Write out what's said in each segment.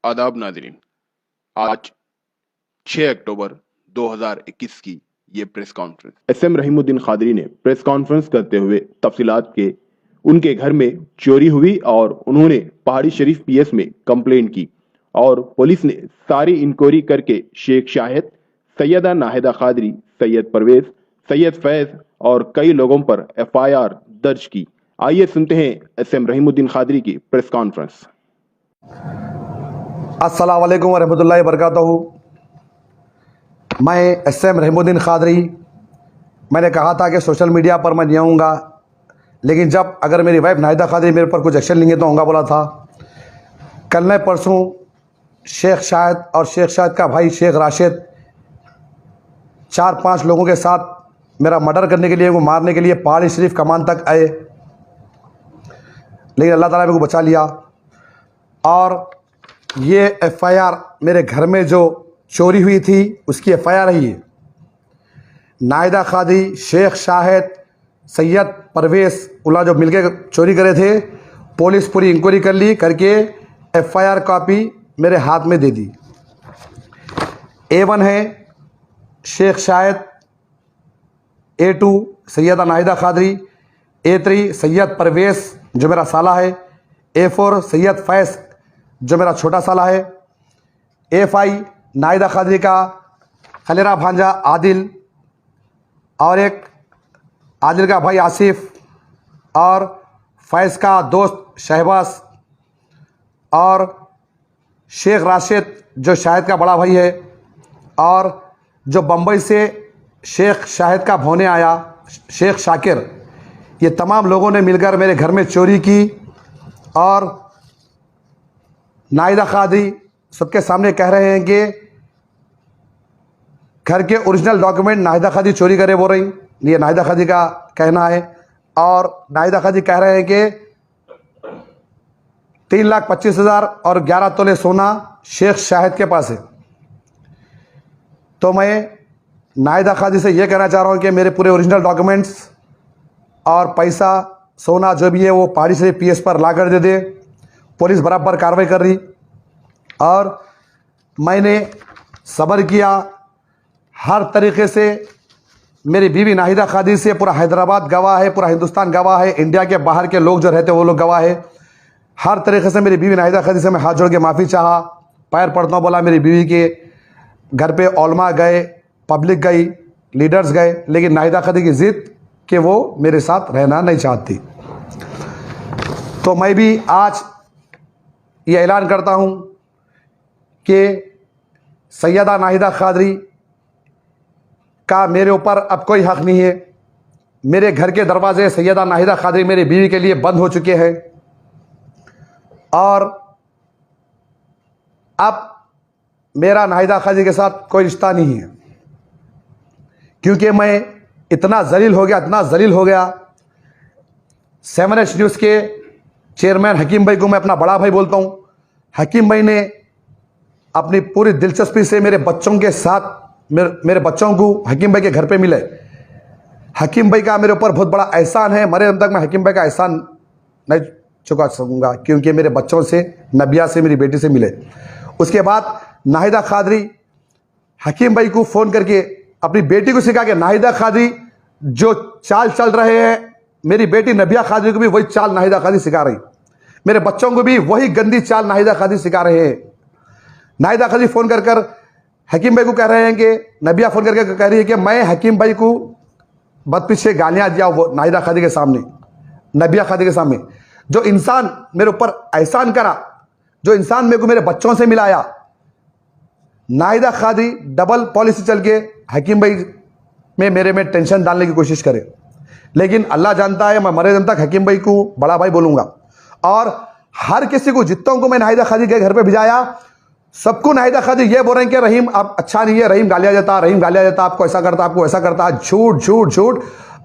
आदाब नाजरीन। आज 6 अक्टूबर 2021 की ये press conference SM Rahimuddin Khadri ने प्रेस कॉन्फ्रेंस करते हुए तफसीलात के उनके घर में चोरी हुई और उन्होंने पहाड़ी शरीफ पीएस में कंप्लेंट की और पुलिस ने सारी इंक्वायरी करके शेख शाहिद, सैयदा नाहिदा खादरी, सैयद परवेज, सैयद फैज और कई लोगों पर एफआईआर दर्ज की। आइए सुनते हैं एसएम रहीमुद्दीन खादरी की प्रेस कॉन्फ्रेंस। अस्सलाम वालेकुम वरहमतुल्लाहि वबरकातुहू। मैं एसएम रहीमुद्दीन खादरी। मैंने कहा था कि सोशल मीडिया पर मैं नहीं आऊँगा, लेकिन जब अगर मेरी वाइफ नाहिदा खादरी मेरे पर कुछ एक्शन लेंगे तो आऊँगा बोला था। कल ने परसों शेख शाहिद और शेख शाहिद का भाई शेख राशिद 4-5 लोगों के साथ मेरा मर्डर करने के लिए, वो मारने के लिए पहाड़ी शरीफ कमान तक आए, लेकिन अल्लाह ताला ने मेरे को बचा लिया। और ये एफआईआर मेरे घर में जो चोरी हुई थी उसकी एफआईआर है। ये नाहिदा खादरी, शेख शाहिद, सैयद परवेज उल्ला जो मिलके चोरी करे थे, पुलिस पूरी इंक्वायरी कर ली, करके एफआईआर कॉपी मेरे हाथ में दे दी। A1 है शेख शाहिद, A2 सैयदा नाहिदा खादरी, A3 सैयद परवेज जो मेरा साला है, A4 सैयद फैज जो मेरा छोटा साला है, A5 नाहिदा खादरी का खलेरा भांजा आदिल और एक आदिल का भाई आसिफ और फैज़ का दोस्त शहबाज और शेख राशिद जो शाहिद का बड़ा भाई है और जो बम्बई से शेख शाहिद का भोने आया शेख शाकिर। ये तमाम लोगों ने मिलकर मेरे घर में चोरी की और नाहिदा खादरी सबके सामने कह रहे हैं कि घर के ओरिजिनल डॉक्यूमेंट नाहिदा खादरी चोरी करे बोल रही। ये नाहिदा खादरी का कहना है। और नाहिदा खादरी कह रहे हैं कि 3,25,000 और 11 तोले सोना शेख शाहिद के पास है। तो मैं नाहिदा खादरी से ये कहना चाह रहा हूँ कि मेरे पूरे ओरिजिनल डॉक्यूमेंट्स और पैसा सोना जो भी है वो पहाड़ी शरीफ पीएस पर ला कर दे दे। पुलिस बराबर कार्रवाई कर रही और मैंने सब्र किया हर तरीके से। मेरी बीवी नाहिदा खादरी से पूरा हैदराबाद गवाह है, पूरा हिंदुस्तान गवाह है, इंडिया के बाहर के लोग जो रहते हैं वो लोग गवाह है। हर तरीके से मेरी बीवी नाहिदा खादरी से मैं हाथ जोड़ के माफ़ी चाहा, पैर पड़ता हूँ, बोला मेरी बीवी के घर पे औलमा गए, पब्लिक गई, लीडर्स गए, लेकिन नाहिदा खादरी की ज़िद कि वो मेरे साथ रहना नहीं चाहती। तो मैं भी आज ये ऐलान करता हूँ कि सैयदा नाहिदा खादरी का मेरे ऊपर अब कोई हक़ नहीं है। मेरे घर के दरवाजे सैयदा नाहिदा खादरी मेरी बीवी के लिए बंद हो चुके हैं और अब मेरा नाहिदा खादरी के साथ कोई रिश्ता नहीं है, क्योंकि मैं इतना जलील हो गया। 7H न्यूज़ के चेयरमैन हकीम भाई को मैं अपना बड़ा भाई बोलता हूँ। हकीम भाई ने अपनी पूरी दिलचस्पी से मेरे बच्चों के साथ मेरे बच्चों को हकीम भाई के घर पे मिले। हकीम भाई का मेरे ऊपर बहुत बड़ा एहसान है। मरे दम तक मैं हकीम भाई का एहसान नहीं चुका सकूंगा, क्योंकि मेरे बच्चों से, नबिया से, मेरी बेटी से मिले। उसके बाद नाहिदा खादरी हकीम भाई को फ़ोन करके अपनी बेटी को सिखा के नाहिदा खादरी जो चाल चल रहे हैं, मेरी बेटी नबिया खादरी को भी वही चाल नाहिदा खादरी सिखा रही, मेरे बच्चों को भी वही गंदी चाल नाहिदा खादरी सिखा रहे हैं। नाहिदा खादरी फ़ोन कर हकीम भाई को कह रहे हैं कि नबिया फ़ोन करके कह रही है कि मैं हकीम भाई को बदपीछे गालियाँ दिया वो नाहिदा खादरी के सामने, नबिया खादरी के सामने। जो इंसान मेरे ऊपर एहसान करा, जो इंसान मेरे को मेरे बच्चों से मिलाया, नाहिदा खादरी डबल पॉलिसी चल के हकीम भाई में मेरे में टेंशन डालने की कोशिश करे। लेकिन अल्लाह जानता है मैं मरे दम तक हकीम भाई को बड़ा भाई बोलूँगा। और हर किसी को, जितनों को मैं नाहिदा खादरी के घर पे भिजाया, सबको नाहिदा खादरी ये बोल रहे हैं कि रहीम आप अच्छा नहीं है, रहीम गालिया देता, आपको ऐसा करता, आपको वैसा करता। झूठ।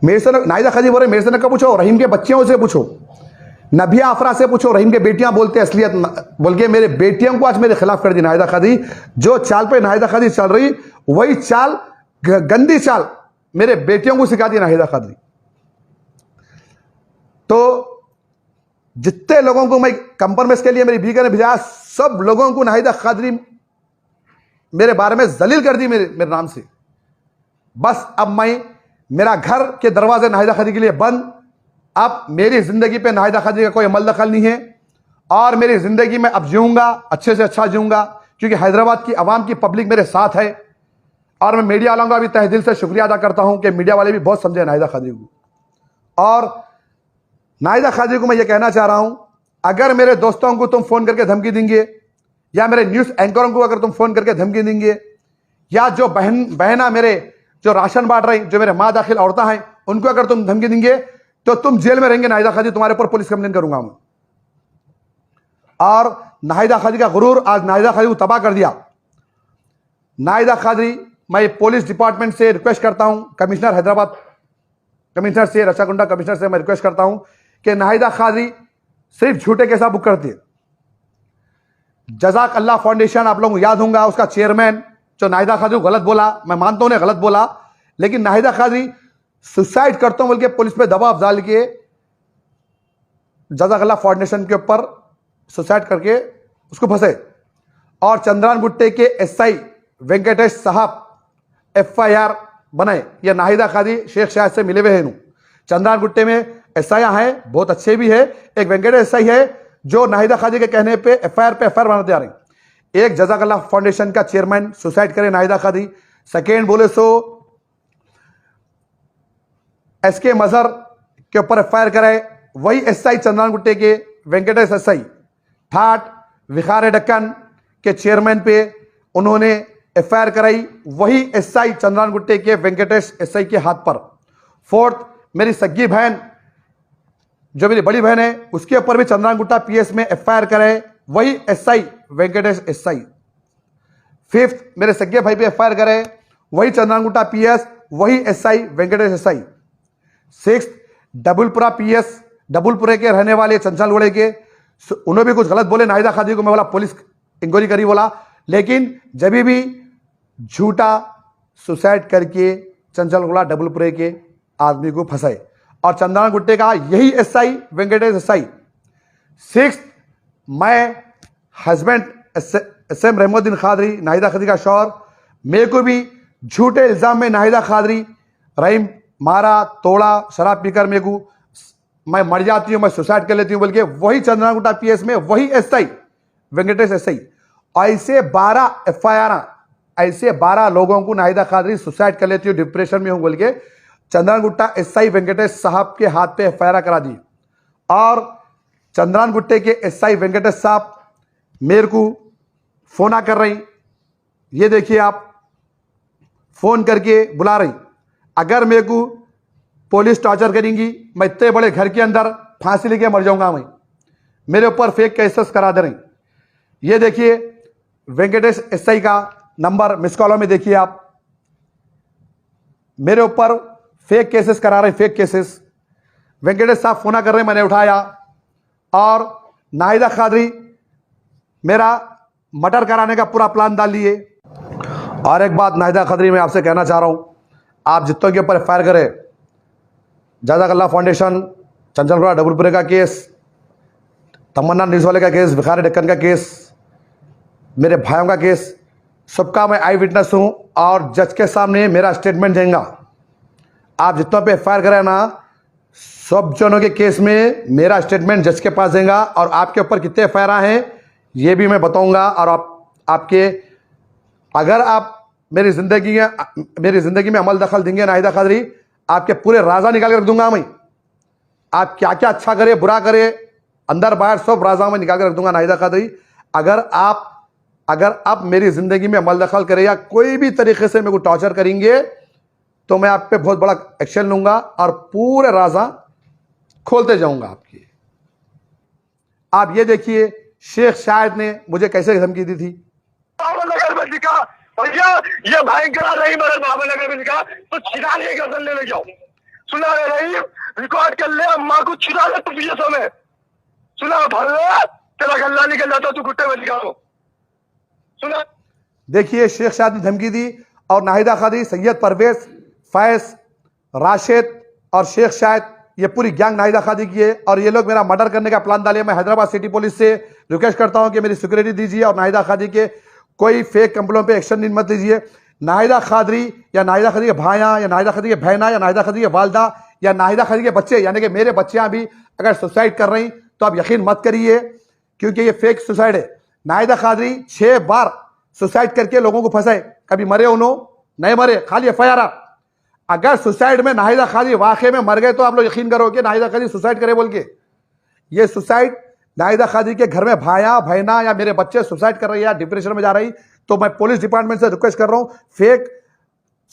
मेरे से नाहिदा खादरी बोल रहे मेरे से न पूछो, रहीम के बच्चियों से पूछो, नबिया आफरा से पूछो, रहीम के बेटियां बोलते असलियत बोल के मेरे बेटियों को आज मेरे खिलाफ कर दी नाहिदा खादरी। जो चाल पे नाहिदा खादरी चल रही वही चाल, गंदी चाल मेरे बेटियों को सिखा दी नाहिदा खादरी। तो जितने लोगों को मैं कंप्रोमाइज के लिए मेरी बीवी ने भेजा, सब लोगों को नाहिदा कादरी मेरे बारे में जलील कर दी मेरे नाम से। बस अब मेरा घर के दरवाजे नाहिदा कादरी के लिए बंद। अब मेरी जिंदगी पे नाहिदा कादरी का कोई अमल दखल नहीं है और मेरी जिंदगी में अब जीऊंगा, अच्छे से अच्छा जीऊंगा, क्योंकि हैदराबाद की आवाम की पब्लिक मेरे साथ है। और मैं मीडिया वालों का भी तहे दिल से शुक्रिया अदा करता हूं कि मीडिया वाले भी बहुत समझे नाहिदा कादरी को। और नाहिदा कादरी को मैं ये कहना चाह रहा हूं, अगर मेरे दोस्तों को तुम फोन करके धमकी देंगे या मेरे न्यूज एंकरों को अगर तुम फोन करके धमकी देंगे या जो बहना मेरे जो राशन बांट रही, जो मेरे माँ दाखिल औरतें हैं, उनको अगर तुम धमकी देंगे तो तुम जेल में रहेंगे नाहिदा कादरी, तुम्हारे ऊपर पुलिस कंप्लेन करूंगा मैं। और नाहिदा कादरी का गुरूर आज नाहिदा कादरी को तबाह कर दिया। नाहिदा कादरी, मैं पुलिस डिपार्टमेंट से रिक्वेस्ट करता हूं, कमिश्नर हैदराबाद कमिश्नर से, रचाकुंडा कमिश्नर से मैं रिक्वेस्ट करता हूं कि नाहिदा कादरी सिर्फ झूठे केसा बुक करती है। जजाक अल्लाह फाउंडेशन, आप लोगों को याद होगा, उसका चेयरमैन जो नाहिदा कादरी को गलत बोला, मैं मानता हूं उन्हें गलत बोला, लेकिन नाहिदा कादरी सुसाइड करता हूं बोल के पुलिस पे दबाव डाल के जजाक अल्लाह फाउंडेशन के ऊपर सुसाइड करके उसको फंसे। और चंद्रान गुट्टे के एसआई वेंकटेश साहब FIR बनाए, ये नाहिदा कादरी शेख शायद से मिले हुए हैं। चंद्रान गुट्टे में एसआई हैं, बहुत अच्छे भी है। एक वेंकटेश एसआई है जो नाहिदा कादरी के कहने पे FIR पे FIR बनाते आ रहे हैं। एक जजाक अल्लाह फाउंडेशन का चेयरमैन सुसाइड करे नाहिदा कादरी। सेकेंड बोले सो SK मजहर के ऊपर FIR कराए, वही SI चंद्रान गुट्टे के वेंकटेश SI। थर्ड विखार डक्कन के चेयरमैन पे उन्होंने FIR कराई, वही SI चंद्रान गुट्टे के वेंकटेश SI के हाथ पर। फोर्थ मेरी सगी बहन जो मेरी बड़ी बहन है, उसके ऊपर भी चंद्रान गुट्टा PS में FIR कराए, वही SI वेंकटेश SI। फिफ्थ मेरे सगे भाई पे FIR कराए, वही चंद्रान गुट्टा PS, वही SI Venkatesh SI। Six Dabulpura PS, डबुलपुरे के रहने वाले चंचलगुड़े के, उन्होंने भी कुछ गलत बोले नाहिदा कादरी को। मैं बोला पुलिस इंक्वायरी करी बोला, लेकिन जब भी झूठा सुसाइड करके चंचलगुड़ा डबुलपुरे के आदमी को फंसाए। और चंद्रान गुट्टे का यही SI वेंकटेश SI। सिक्स मैं हस्बैंड SM रहमुद्दीन कादरी, नाहिदा कादरी का शौहर, मेरे को भी झूठे इल्जाम में नाहिदा कादरी रहीम मारा, तोड़ा, शराब पीकर मेरे को मैं मर जाती हूं, मैं सुसाइड कर लेती हूं बोल के, वही चंद्रान गुट्टा PS में वही SI वेंकटेश SI। ऐसे 12 FIR, ऐसे 12 लोगों को नाहिदा कादरी सुसाइड कर लेती हूं, डिप्रेशन में हूं बोल के चंद्रान गुट्टा SI वेंकटेश साहब के हाथ पे FIR करा दी। और चंद्रान गुट्टे के SI वेंकटेश साहब मेरे को फोन कर रही, ये देखिए आप, फोन करके बुला रही, अगर मेरे को पुलिस टॉर्चर करेंगी, मैं इतने बड़े घर के अंदर फांसी लेके मर जाऊंगा, मैं मेरे ऊपर फेक केसेस करा दे रही। ये देखिए वेंकटेश SI का नंबर मिस कॉलों में देखिए आप, मेरे ऊपर फेक केसेस करा रहे, फेक केसेस। वेंकटेश साहब फोन कर रहे, मैंने उठाया, और नाहिदा कादरी मेरा मर्डर कराने का पूरा प्लान डाल लिए। और एक बात नाहिदा कादरी मैं आपसे कहना चाह रहा हूं, आप जितों के ऊपर FIR करें, जजाक अल्लाह फाउंडेशन, चंचलगुड़ा डबुलपुरे का केस, तमन्ना न्यूज़ वाले का केस, विखार डक्कन का केस, मेरे भाइयों का केस, सबका मैं आई विटनेस हूं और जज के सामने मेरा स्टेटमेंट देंगे। आप जितनों पे FIR करें ना, सब जनों के केस में मेरा स्टेटमेंट जज के पास देंगे, और आपके ऊपर कितने FIR हैं ये भी मैं बताऊंगा। और आपके अगर आप मेरी जिंदगी में अमल दखल देंगे नाहिदा कादरी, आपके पूरे राजा निकाल कर रख दूंगा मैं। आप क्या क्या अच्छा करे, बुरा करे, अंदर बाहर सब राजा में निकाल कर रख दूंगा नाहिदा कादरी। अगर आप मेरी जिंदगी में अमल दखल करें या कोई भी तरीके से मेरे को टॉर्चर करेंगे, तो मैं आप पे बहुत बड़ा एक्शन लूंगा और पूरे राजा खोलते जाऊंगा आपकी। आप ये देखिए शेख शायद ने मुझे कैसे धमकी दी थी। भैया ये भयंकर रही मेरे बाबा नगर में लिखा तो छिड़ा ले गर्दन ले जाओ, सुना रही रिकॉर्ड कर ले, अम्मा को छिड़ा ले तू पीछे समय, सुना भर ले तेरा गल्ला निकल जाता, तू गुट्टे में लिखा दो, सुना। देखिए शेख शायद ने धमकी दी, और नाहिदा कादरी, सैयद परवेज, फैज, राशिद और शेख शायद, ये पूरी गैंग नाहिदा खादी की है और ये लोग मेरा मर्डर करने का प्लान डाले। मैं हैदराबाद सिटी पुलिस से रिक्वेस्ट करता हूं कि मेरी सिक्योरिटी दीजिए और नाहिदा खादी के कोई फेक कंप्लेंट पे एक्शन मत लीजिए। नाहिदा खादरी या नाहिदा खादी के भाइयाँ या नाहिदा खादी के बहना या नाहिदा खादी के वालदा या नाहिदा खादी के बच्चे, यानी कि मेरे बच्चियां भी अगर सुसाइड कर रही तो आप यकीन मत करिए, क्योंकि ये फेक सुसाइड है। नाहिदा खादरी 6 बार सुसाइड करके लोगों को फंसाए, कभी मरे उन्होंने नहीं मरे, खाली एफआईआर। अगर सुसाइड में नाहिदा खादी वाकई में मर गए तो आप लोग यकीन करोगे नाहिदा खादी सुसाइड करे बोल के। ये सुसाइड नाहिदा खादी के घर में भाया बहना या मेरे बच्चे सुसाइड कर रही है, डिप्रेशन में जा रही, तो मैं पुलिस डिपार्टमेंट से रिक्वेस्ट कर रहा हूं, फेक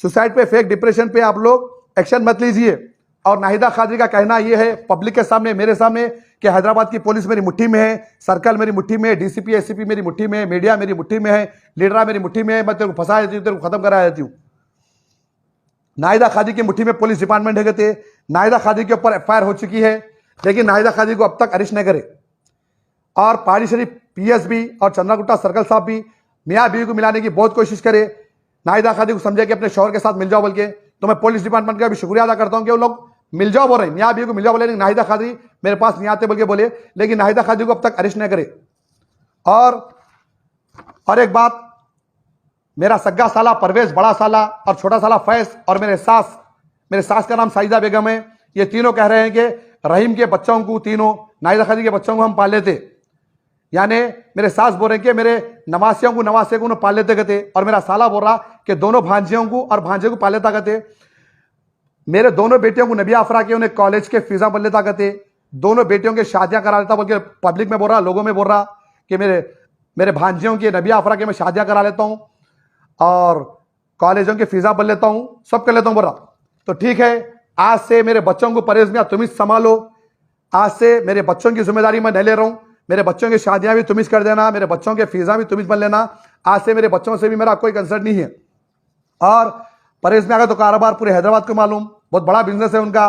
सुसाइड पे, फेक डिप्रेशन पे आप लोग एक्शन मत लीजिए। और नाहिदा खादी का कहना यह है पब्लिक के सामने, मेरे सामने, कि हैदराबाद की पुलिस मेरी मुट्ठी में है, सर्कल मेरी मुट्ठी में है, डीसीपी एससीपी मेरी मुट्ठी में है, मीडिया मेरी मुट्ठी में है, लीडरा मेरी मुट्ठी में है, मैं तेरे को फंसा देती हूँ, तेरे को खत्म करा देती हूँ। नाहिदा खादी की मुट्ठी में पुलिस डिपार्टमेंट है कहते। नाहिदा खादी के ऊपर एफआईआर हो चुकी है, लेकिन नाहिदा खादी को अब तक अरेस्ट नहीं करे। और पहाड़ी शरीफ पीएस भी और चंद्रागुट्टा सर्कल साहब भी मियाँ बीवी को मिलाने की बहुत कोशिश करे, नाहिदा खादी को समझे कि अपने शौहर के साथ मिल जाओ बोल के। तो मैं पुलिस डिपार्टमेंट का भी शुक्रिया अदा करता हूं कि वो लोग मिल जाओ बोल रहे, मियाँ बीवी को मिल जाओ बोले, लेकिन नाहिदा खादी मेरे पास नहीं आते बोल के बोले, लेकिन नाहिदा खादी को अब तक अरेस्ट नहीं करे। और एक बात, मेरा सग्गा साला परवेज, बड़ा साला और छोटा साला फैज और मेरे सास का नाम साइदा बेगम है, ये तीनों कह रहे हैं कि रहीम के बच्चों को, तीनों नाहिदा खादी के बच्चों को हम पाल लेते। यानी मेरे सास बोल रहे हैं कि मेरे नवासियों को पाल लेते कहते, और मेरा साला बोल रहा कि दोनों भांजियों को और भांजे को पाल लेता कहते। मेरे दोनों बेटियों को नबी आफरा के उन्हें कॉलेज के फीसा बन लेता कहते, दोनों बेटियों के शादियां करा लेता बोल के पब्लिक में बोल रहा, लोगों में बोल रहा कि मेरे भांजियों की नबी आफरा के मैं शादियां करा लेता हूं और कॉलेजों के फीसा बन लेता हूं, सब कर लेता हूं बोल रहा। तो ठीक है, आज से मेरे बच्चों को परवेज मियां तुम ही संभालो, आज से मेरे बच्चों की जिम्मेदारी मैं नहीं ले रहा हूं, मेरे बच्चों की शादियां भी तुम ही कर देना, मेरे बच्चों के फीसा भी तुम ही बन लेना, आज से मेरे बच्चों से भी मेरा कोई कंसर्न नहीं है। और परवेज मियां का तो कारोबार पूरे हैदराबाद को मालूम, बहुत बड़ा बिजनेस है उनका,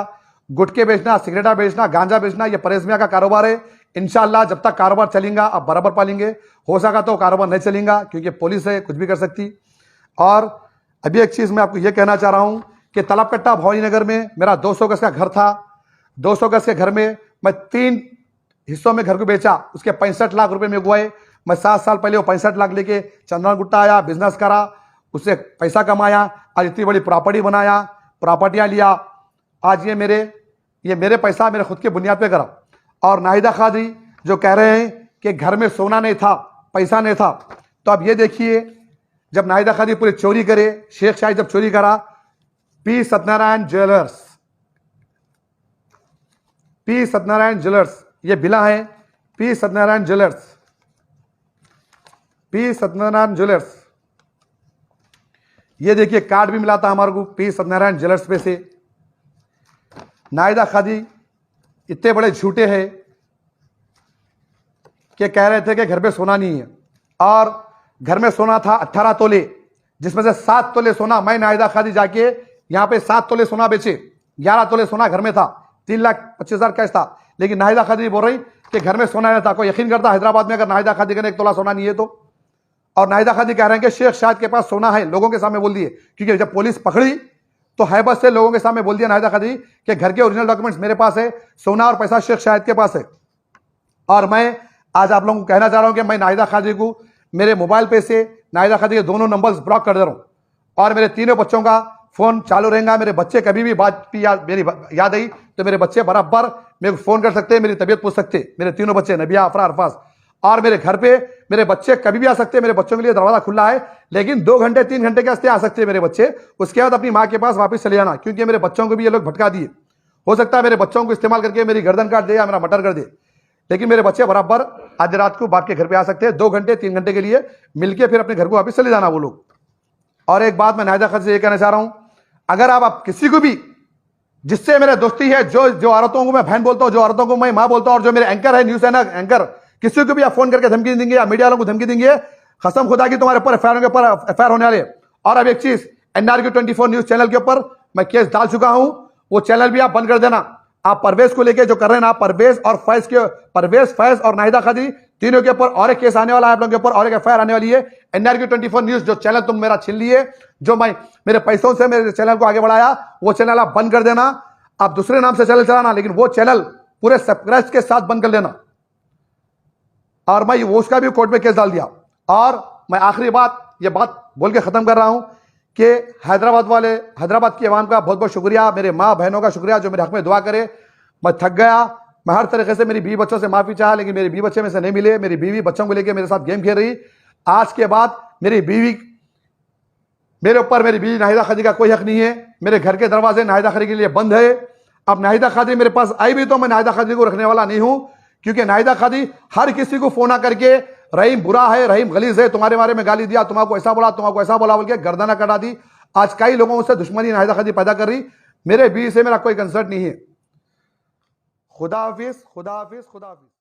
गुटके बेचना, सिगरेटा बेचना, गांजा बेचना, ये परवेज मियां का कारोबार है। इंशाल्लाह जब तक कारोबार चलेगा आप बराबर पालेंगे, हो सका तो कारोबार नहीं चलेगा क्योंकि पुलिस है, कुछ भी कर सकती। और अभी एक चीज मैं आपको यह कहना चाह रहा हूं कि तलबकट्टा भवानीनगर में मेरा 200 गज का घर था, 200 गज के घर में मैं 3 हिस्सों में घर को बेचा, उसके 65 लाख रुपए में गुआए। मैं 7 साल पहले वो 65 लाख लेके चंद्रगुट्टा आया, बिजनेस करा, उससे पैसा कमाया, आज इतनी बड़ी प्रॉपर्टी बनाया, प्रॉपर्टियां लिया। आज ये मेरे पैसा मेरे खुद के बुनियाद पे करा। और नाहिदा खादी जो कह रहे हैं कि घर में सोना नहीं था, पैसा नहीं था, तो अब ये देखिए, जब नाहिदा खादी पूरी चोरी करे, शेख शाही जब चोरी करा, पी सत्यनारायण ज्वेलर्स, ये बिला है, पी सत्यनारायण ज्वेलर्स, ये देखिए कार्ड भी मिला था हमारे को पी सत्यनारायण ज्वेलर्स पे से। नाहिदा खादी इतने बड़े झूठे हैं कि कह रहे थे कि घर पे सोना नहीं है, और घर में सोना था 18 तोले, जिसमें से 7 तोले सोना मैं नाहिदा खादी जाके यहां पे 7 तोले सोना बेचे, 11 तोले सोना घर में था, 3,25,000 कैश था। लेकिन नाहिदा खादी बोल रही कि घर में सोना नहीं था। कोई यकीन करता हैदराबाद में अगर नाहिदा खादी का 1 तोला सोना नहीं है तो? और नाहिदा खादी कह रहे हैं कि शेख शाहिद के पास सोना है, लोगों के सामने बोल दिए, क्योंकि जब पुलिस पकड़ी तो हैबत से लोगों के सामने बोल दिया नाहिदा खादी कि घर के ओरिजिनल डॉक्यूमेंट्स मेरे पास है, सोना और पैसा शेख शाहिद के पास है। और मैं आज आप लोगों को कहना चाह रहा हूं कि मैं नाहिदा खादी को मेरे मोबाइल पे से नाहिदा खादी के दोनों नंबर्स ब्लॉक कर दे रहा हूं, और मेरे तीनों बच्चों का फोन चालू रहेगा। मेरे बच्चे कभी भी बात की मेरी याद आई तो मेरे बच्चे बराबर मेरे को फोन कर सकते हैं, मेरी तबीयत पूछ सकते हैं। मेरे तीनों बच्चे नबिया, अफरा, अरफाज, और मेरे घर पे मेरे बच्चे कभी भी आ सकते हैं। मेरे बच्चों के लिए दरवाजा खुला है, लेकिन 2 घंटे 3 घंटे के वास्ते आ सकते हैं मेरे बच्चे, उसके बाद अपनी माँ के पास वापस चले जाना, क्योंकि मेरे बच्चों को भी ये लोग भटका दिए। हो सकता है मेरे बच्चों को इस्तेमाल करके मेरी गर्दन काट दे या मेरा मर्डर कर दे, लेकिन मेरे बच्चे बराबर आज रात को बाप के घर पे आ सकते हैं, 2 घंटे 3 घंटे के लिए मिलके फिर अपने घर को वापस चले जाना वो लोग। और एक बात मैं नाहिदा खादी से ये कहना चाह रहा हूं, अगर आप किसी को भी जिससे मेरा दोस्ती है, जो औरतों को मैं बहन बोलता हूं, जो औरतों को मैं मां बोलता हूं, और जो मेरे एंकर है, न्यूज एंकर, किसी को भी आप फोन करके धमकी देंगे या मीडिया वालों को धमकी देंगे, कसम खुदा की तुम्हारे ऊपर एफआईआर होने वाले। और अब एक चीज, NRQ 24 न्यूज चैनल के ऊपर मैं केस डाल चुका हूं, वो चैनल भी आप बंद कर देना। आप परवेज को लेके जो कर रहे हैं ना, परवेज फैज और नाहिदा खादी तीनों के ऊपर और एक केस आने वाला है, आप लोगों के ऊपर और एक एफआईआर आने वाली है। NRQ 24 न्यूज जो चैनल तुम मेरा छीन लिए, जो मैं मेरे पैसों से मेरे चैनल को आगे बढ़ाया, वो चैनल आप बंद कर देना। आप दूसरे नाम से चैनल चलाना, लेकिन वो चैनल पूरे सब्सक्राइब के साथ बंद कर लेना। और मैं वो उसका भी कोर्ट में केस डाल दिया। और मैं आखिरी बात, ये बात बोल के खत्म कर रहा हूं कि हैदराबाद की अवाम का बहुत बहुत शुक्रिया, मेरे माँ बहनों का शुक्रिया जो मेरे हक में दुआ करे। मैं थक गया, मैं हर तरीके से मेरी बीवी बच्चों से माफी चाहा, लेकिन मेरी बीवी बच्चे में से नहीं मिले। मेरी बीवी बच्चों को लेकर मेरे साथ गेम खेल रही। आज के बाद मेरे ऊपर मेरी बीवी नाहिदा खादी का कोई हक नहीं है। मेरे घर के दरवाजे नाहिदा खादी के लिए बंद है। अब नाहिदा खादी मेरे पास आई भी तो मैं नाहिदा खादी को रखने वाला नहीं हूं, क्योंकि नाहिदा खादी हर किसी को फोन करके रहीम बुरा है, रहीम गलीज है, तुम्हारे बारे में गाली दिया, तुम्हारा ऐसा बोला, तुम्हारा ऐसा बोला बोल के गर्दना कटा दी। आज कई लोगों से दुश्मनी नाहिदा खादी पैदा कर रही। मेरे बीवी से मेरा कोई कंसर्न नहीं है। खुदा हाफिज, खुदा हाफिज, खुदा हाफिज।